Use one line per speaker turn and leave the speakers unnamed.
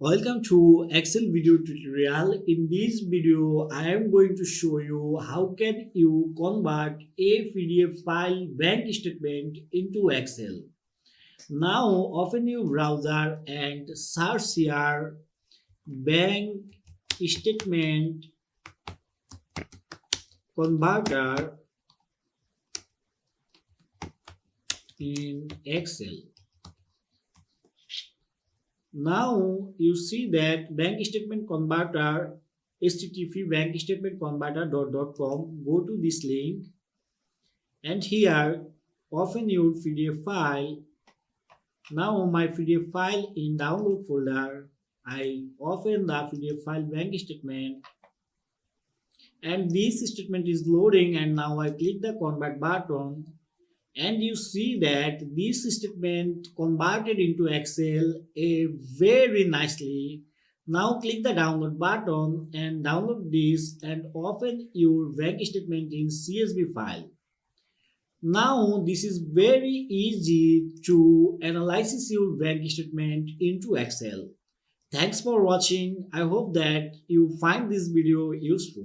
Welcome to Excel video tutorial. In this video, I am going to show you how can you convert a PDF file bank statement into Excel. Now, open your browser and search here bank statement converter in Excel. Now you see that bank statement converter http bank statement converter.com. Go to this link and here open your PDF file. Now my PDF file in download folder. I open the PDF file bank statement and this statement is loading, and now I click the convert button and you see that this statement converted into Excel very nicely. Now click the download button and download this and open your bank statement in CSV file. Now this is very easy to analyze your bank statement into Excel. Thanks for watching. I hope that you find this video useful.